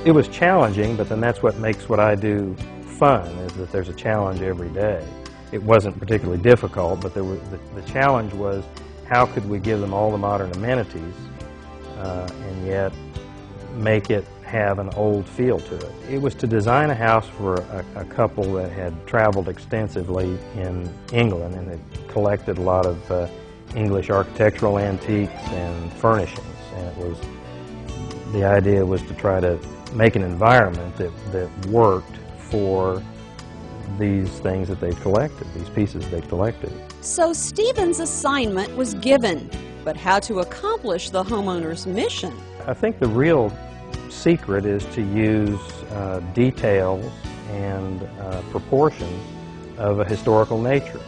It was challenging, but then that's what makes what I do fun, is that there's a challenge every day. It wasn't particularly difficult, but the challenge was how could we give them all the modern amenities and yet make it have an old feel to it. It was to design a house for a couple that had traveled extensively in England and had collected a lot of English architectural antiques and furnishings. And the idea was to try to make an environment that worked for these things that they've collected, these pieces they've collected. So Stephen's assignment was given, but how to accomplish the homeowner's mission? I think the real secret is to use details and proportions of a historical nature.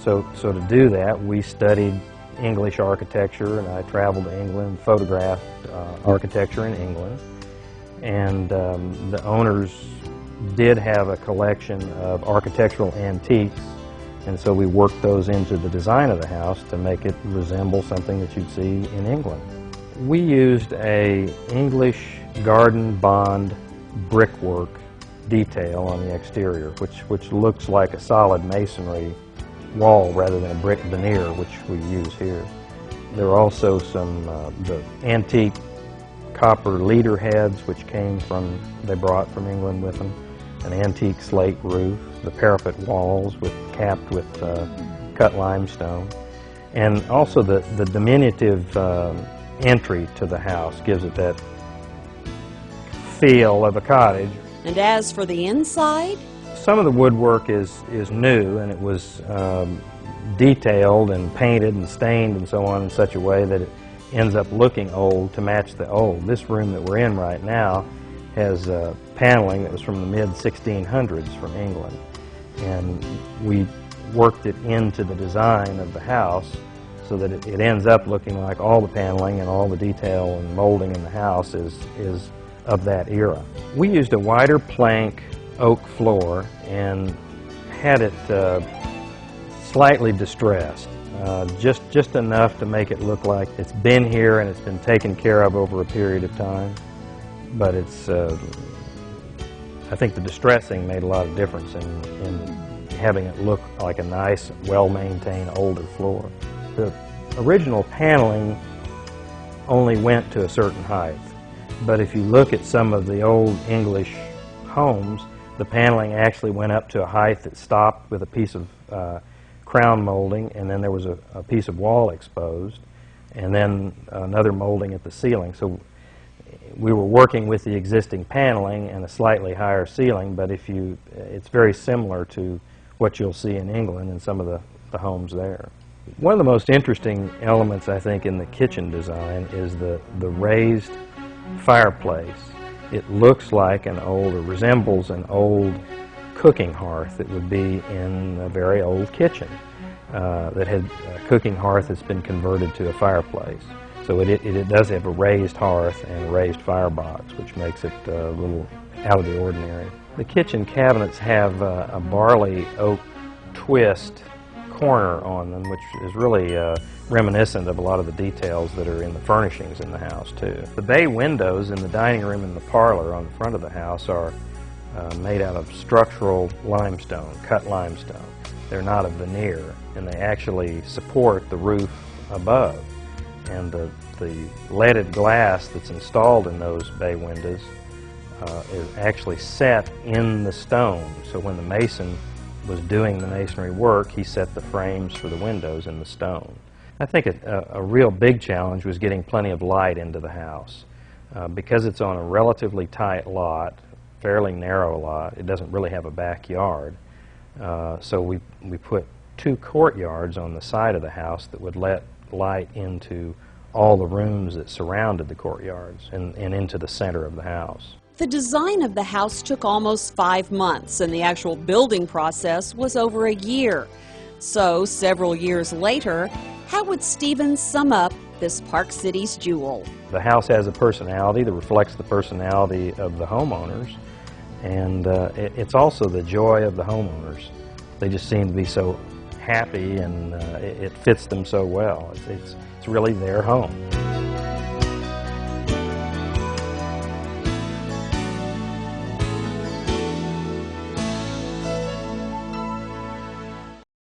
So to do that, we studied English architecture, and I traveled to England, photographed architecture in England, and the owners did have a collection of architectural antiques, and so we worked those into the design of the house to make it resemble something that you'd see in England. We used an English garden bond brickwork detail on the exterior, which looks like a solid masonry wall rather than a brick veneer, which we use here. There are also some the antique copper leader heads, which they brought from England with them, an antique slate roof, the parapet walls capped with cut limestone, and also the diminutive entry to the house gives it that feel of a cottage. And as for the inside? Some of the woodwork is new, and it was detailed and painted and stained and so on in such a way that it ends up looking old to match the old. This room that we're in right now has paneling that was from the mid-1600s from England, and we worked it into the design of the house so that it ends up looking like all the paneling and all the detail and molding in the house is of that era. We used a wider plank oak floor and had it slightly distressed, just enough to make it look like it's been here and it's been taken care of over a period of time. But it's, I think the distressing made a lot of difference in having it look like a nice, well-maintained, older floor. The original paneling only went to a certain height, but if you look at some of the old English homes, the paneling actually went up to a height that stopped with a piece of crown molding, and then there was a piece of wall exposed, and then another molding at the ceiling. So we were working with the existing paneling and a slightly higher ceiling, but it's very similar to what you'll see in England in some of the homes there. One of the most interesting elements, I think, in the kitchen design is the raised fireplace. It looks like or resembles an old cooking hearth that would be in a very old kitchen that had a cooking hearth that's been converted to a fireplace. So it does have a raised hearth and a raised firebox, which makes it a little out of the ordinary. The kitchen cabinets have a barley oak twist corner on them, which is really reminiscent of a lot of the details that are in the furnishings in the house, too. The bay windows in the dining room and the parlor on the front of the house are made out of structural limestone, cut limestone. They're not a veneer, and they actually support the roof above. And the leaded glass that's installed in those bay windows is actually set in the stone. So when the mason was doing the masonry work, he set the frames for the windows in the stone. I think a real big challenge was getting plenty of light into the house. Because it's on a relatively tight lot, fairly narrow lot, it doesn't really have a backyard. So we put two courtyards on the side of the house that would let light into all the rooms that surrounded the courtyards and into the center of the house. The design of the house took almost 5 months, and the actual building process was over a year. So, several years later, how would Stephen sum up this Park Cities jewel? The house has a personality that reflects the personality of the homeowners, and it's also the joy of the homeowners. They just seem to be so happy, and it fits them so well. It's really their home.